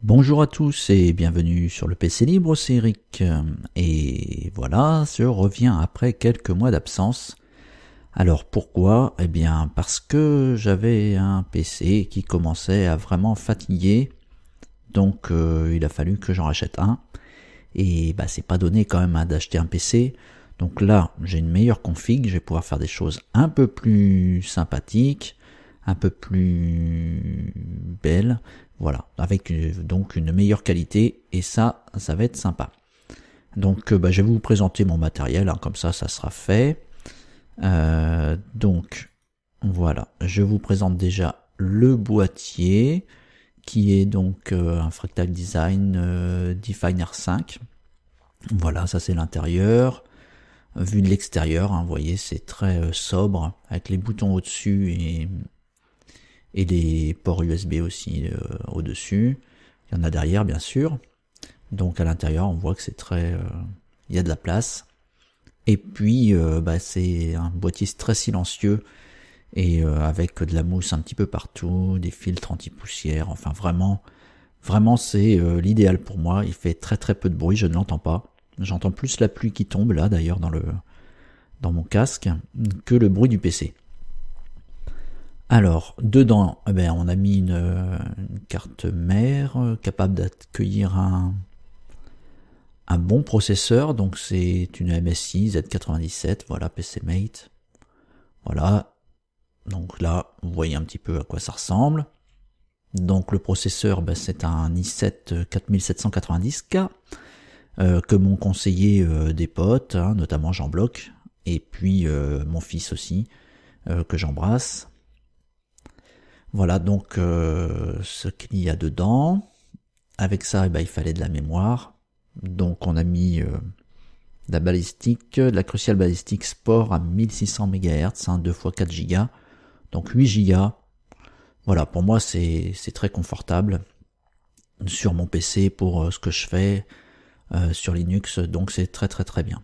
Bonjour à tous et bienvenue sur le PC Libre, c'est Eric. Et voilà, je reviens après quelques mois d'absence. Alors pourquoi? Eh bien parce que j'avais un PC qui commençait à vraiment fatiguer, donc il a fallu que j'en rachète un. Et c'est pas donné quand même d'acheter un PC. Donc là, j'ai une meilleure config, je vais pouvoir faire des choses un peu plus sympathiques, un peu plus belles, voilà, avec donc une meilleure qualité, et ça va être sympa. Donc je vais vous présenter mon matériel, comme ça sera fait. Donc voilà, je vous présente déjà le boîtier, qui est donc un Fractal Design Definer 5. Voilà, ça c'est l'intérieur. Vu de l'extérieur, vous voyez, c'est très sobre, avec les boutons au-dessus et les ports USB aussi au-dessus. Il y en a derrière, bien sûr. Donc à l'intérieur, on voit que c'est très... il y a de la place. Et puis, c'est un boîtier très silencieux, et avec de la mousse un petit peu partout, des filtres anti-poussière, enfin vraiment c'est l'idéal pour moi. Il fait très très peu de bruit, je ne l'entends pas. J'entends plus la pluie qui tombe là d'ailleurs dans mon casque que le bruit du PC. Alors dedans, on a mis une carte mère capable d'accueillir un bon processeur. Donc c'est une MSI Z97, voilà, PCmate. Voilà. Donc là, vous voyez un petit peu à quoi ça ressemble. Donc le processeur, c'est un i7 4790K. Que m'ont conseillé des potes, notamment Jean Bloch, et puis mon fils aussi, que j'embrasse. Voilà donc ce qu'il y a dedans. Avec ça, il fallait de la mémoire. Donc on a mis la balistique, la Crucial Balistic Sport à 1600 MHz, 2 x 4 Go, donc 8 Go. Voilà, pour moi c'est très confortable sur mon PC pour ce que je fais. Sur Linux, donc c'est très très très bien.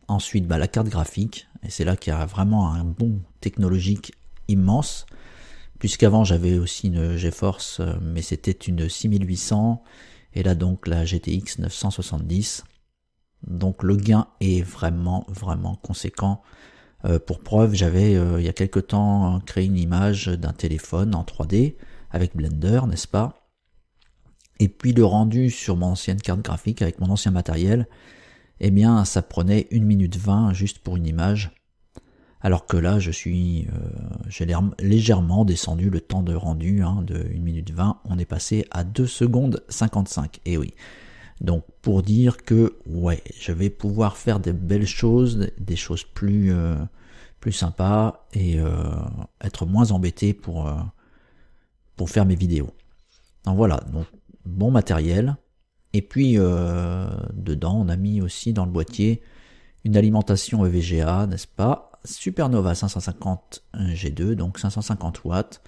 Ensuite, la carte graphique, et c'est là qu'il y a vraiment un bond technologique immense, puisqu'avant j'avais aussi une GeForce, mais c'était une 6800, et là donc la GTX 970. Donc le gain est vraiment vraiment conséquent. Pour preuve, j'avais il y a quelque temps créé une image d'un téléphone en 3D avec Blender, n'est-ce pas? Et puis le rendu sur mon ancienne carte graphique avec mon ancien matériel, ça prenait 1 minute 20 juste pour une image. Alors que là, j'ai légèrement descendu le temps de rendu de 1 minute 20. On est passé à 2 secondes 55. Et oui. Donc pour dire que je vais pouvoir faire des belles choses, des choses plus sympas, et être moins embêté pour faire mes vidéos. Donc voilà, donc bon matériel. Et puis dedans on a mis aussi dans le boîtier une alimentation EVGA, n'est-ce pas, Supernova 550 G2, donc 550 watts.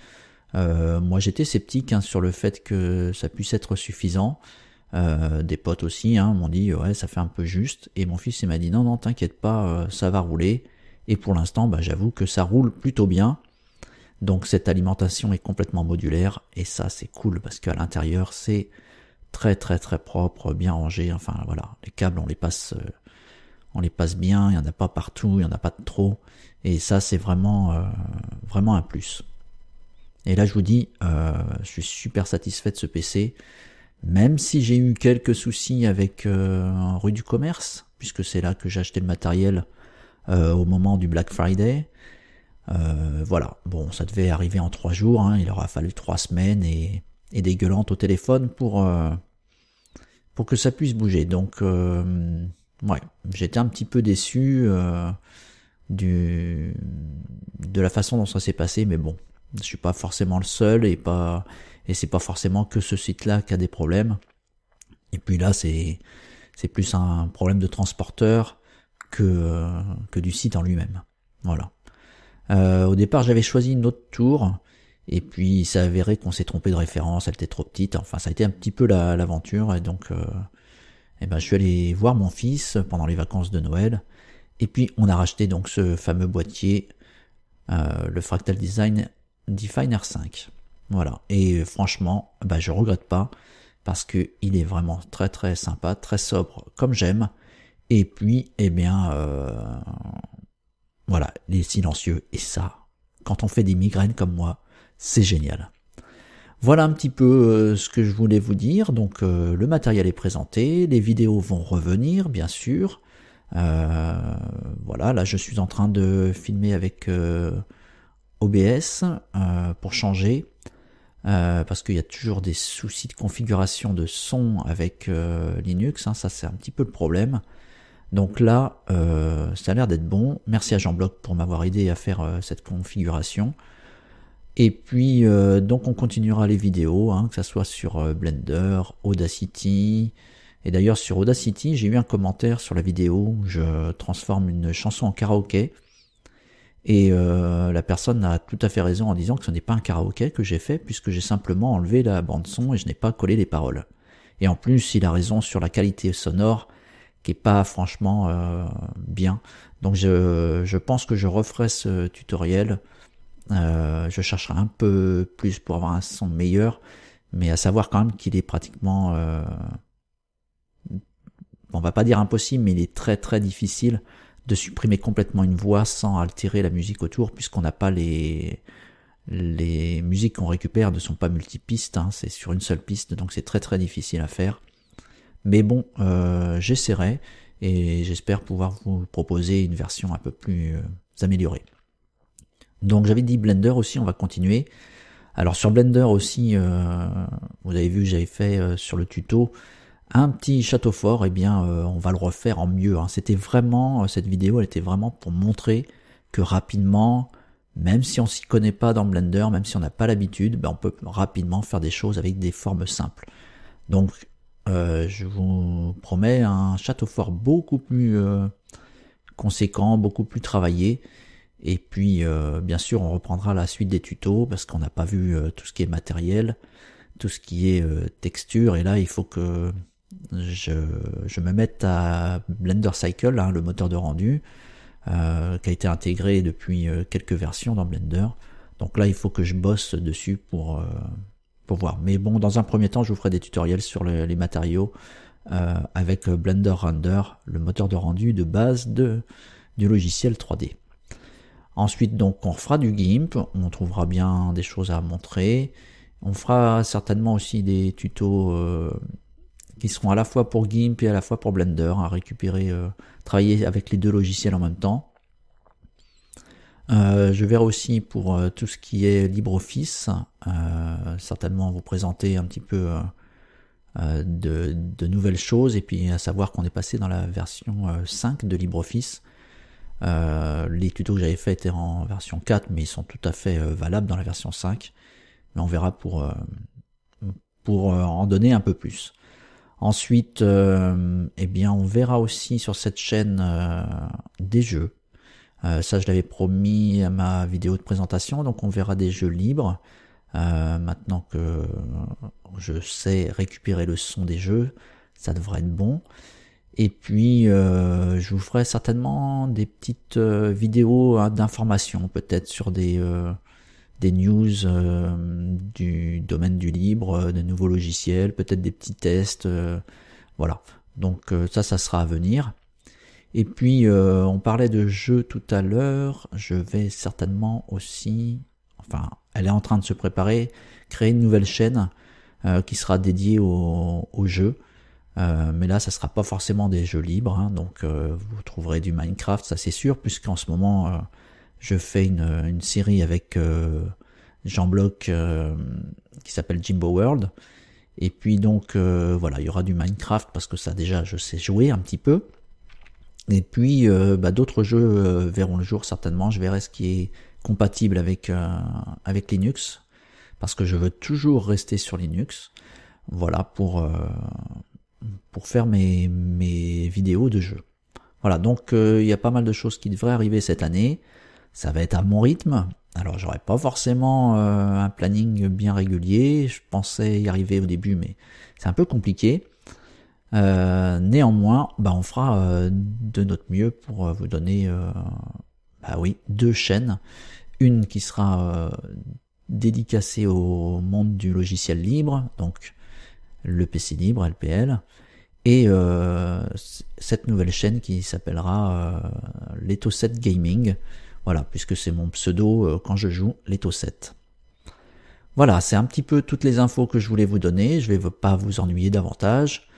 Moi j'étais sceptique sur le fait que ça puisse être suffisant. Des potes aussi m'ont dit ça fait un peu juste, et mon fils il m'a dit non t'inquiète pas, ça va rouler. Et pour l'instant j'avoue que ça roule plutôt bien. Donc cette alimentation est complètement modulaire, et ça c'est cool parce qu'à l'intérieur c'est très très très propre, bien rangé. Enfin voilà, les câbles on les passe bien, il n'y en a pas partout, il n'y en a pas de trop, et ça c'est vraiment vraiment un plus. Et là je vous dis, je suis super satisfait de ce PC, même si j'ai eu quelques soucis avec rue du Commerce, puisque c'est là que j'ai acheté le matériel au moment du Black Friday. Voilà, bon, ça devait arriver en 3 jours, il aura fallu 3 semaines et des gueulantes au téléphone pour que ça puisse bouger. Donc j'étais un petit peu déçu de la façon dont ça s'est passé, mais bon, je suis pas forcément le seul, et c'est pas forcément que ce site-là qui a des problèmes. Et puis là, c'est plus un problème de transporteur que du site en lui-même. Voilà. Au départ, j'avais choisi une autre tour, et puis il s'est avéré qu'on s'est trompé de référence, elle était trop petite. Enfin, ça a été un petit peu l'aventure, et donc je suis allé voir mon fils pendant les vacances de Noël, et puis on a racheté donc ce fameux boîtier, le Fractal Design Definer 5. Voilà. Et franchement, bah, je regrette pas parce que il est vraiment très très sympa, très sobre comme j'aime. Et puis, eh bien, voilà, il est silencieux. Et ça, quand on fait des migraines comme moi, c'est génial. Voilà un petit peu ce que je voulais vous dire. Donc le matériel est présenté, les vidéos vont revenir, bien sûr. Voilà, là je suis en train de filmer avec OBS pour changer. Parce qu'il y a toujours des soucis de configuration de son avec Linux, hein, ça c'est un petit peu le problème. Donc là, ça a l'air d'être bon. Merci à Jean-Bloc pour m'avoir aidé à faire cette configuration. Et puis donc on continuera les vidéos, hein, que ça soit sur Blender, Audacity. Et d'ailleurs sur Audacity, j'ai eu un commentaire sur la vidéo où je transforme une chanson en karaoké. Et la personne a tout à fait raison en disant que ce n'est pas un karaoké que j'ai fait, puisque j'ai simplement enlevé la bande son et je n'ai pas collé les paroles. Et en plus, il a raison sur la qualité sonore, qui est pas franchement bien. Donc je pense que je referai ce tutoriel. Je chercherai un peu plus pour avoir un son meilleur, mais à savoir quand même qu'il est pratiquement, on va pas dire impossible, mais il est très très difficile de supprimer complètement une voix sans altérer la musique autour, puisqu'on n'a pas les musiques qu'on récupère ne sont pas multipistes, hein, c'est sur une seule piste, donc c'est très très difficile à faire. Mais bon, j'essaierai et j'espère pouvoir vous proposer une version un peu plus améliorée. Donc j'avais dit Blender aussi, on va continuer. Alors sur Blender aussi, vous avez vu, j'avais fait sur le tuto un petit château fort, et bien on va le refaire en mieux. Hein. C'était vraiment, cette vidéo, elle était vraiment pour montrer que rapidement, même si on s'y connaît pas dans Blender, même si on n'a pas l'habitude, ben on peut rapidement faire des choses avec des formes simples. Donc je vous promets un château fort beaucoup plus conséquent, beaucoup plus travaillé. Et puis bien sûr on reprendra la suite des tutos parce qu'on n'a pas vu tout ce qui est matériel, tout ce qui est texture, et là il faut que je me mette à Blender Cycle, hein, le moteur de rendu qui a été intégré depuis quelques versions dans Blender. Donc là il faut que je bosse dessus pour voir. Mais bon, dans un premier temps je vous ferai des tutoriels sur les matériaux avec Blender Render, le moteur de rendu de base du logiciel 3D. Ensuite, donc, on fera du GIMP, on trouvera bien des choses à montrer. On fera certainement aussi des tutos qui seront à la fois pour GIMP et à la fois pour Blender, à récupérer, travailler avec les deux logiciels en même temps. Je verrai aussi pour tout ce qui est LibreOffice, certainement vous présenter un petit peu de nouvelles choses, et puis à savoir qu'on est passé dans la version 5 de LibreOffice. Les tutos que j'avais fait étaient en version 4, mais ils sont tout à fait valables dans la version 5. Mais on verra pour en donner un peu plus. Ensuite, eh bien, on verra aussi sur cette chaîne des jeux. Ça, je l'avais promis à ma vidéo de présentation, donc on verra des jeux libres. Maintenant que je sais récupérer le son des jeux, ça devrait être bon. Et puis je vous ferai certainement des petites vidéos d'information, peut-être sur des news du domaine du libre, de nouveaux logiciels, peut-être des petits tests, voilà. Donc ça sera à venir. Et puis on parlait de jeux tout à l'heure, je vais certainement aussi, enfin elle est en train de se préparer, créer une nouvelle chaîne qui sera dédiée aux jeux. Mais là ça sera pas forcément des jeux libres, hein, donc vous trouverez du Minecraft, ça c'est sûr, puisqu'en ce moment je fais une série avec Jean-Bloc qui s'appelle Jimbo World, et puis donc voilà, il y aura du Minecraft parce que ça déjà je sais jouer un petit peu, et puis d'autres jeux verront le jour certainement. Je verrai ce qui est compatible avec Linux, parce que je veux toujours rester sur Linux, voilà, pour faire mes vidéos de jeu. Voilà, donc il y a pas mal de choses qui devraient arriver cette année. Ça va être à mon rythme. Alors j'aurai pas forcément un planning bien régulier. Je pensais y arriver au début, mais c'est un peu compliqué. Néanmoins, on fera de notre mieux pour vous donner deux chaînes. Une qui sera dédicacé au monde du logiciel libre, donc le PC libre, LPL, et cette nouvelle chaîne qui s'appellera l'Etho7 Gaming, voilà, puisque c'est mon pseudo quand je joue l'Etho7. Voilà, c'est un petit peu toutes les infos que je voulais vous donner, je vais pas vous ennuyer davantage.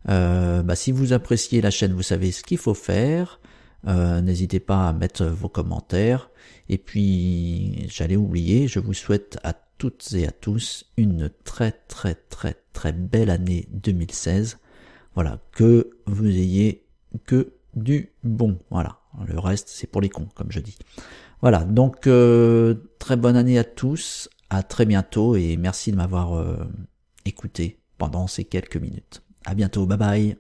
Si vous appréciez la chaîne, vous savez ce qu'il faut faire. N'hésitez pas à mettre vos commentaires. Et puis, j'allais oublier, je vous souhaite à toutes et à tous une très très très très belle année 2016. Voilà, que vous ayez que du bon. Voilà, le reste c'est pour les cons, comme je dis. Voilà, donc très bonne année à tous, à très bientôt et merci de m'avoir écouté pendant ces quelques minutes. À bientôt, bye bye.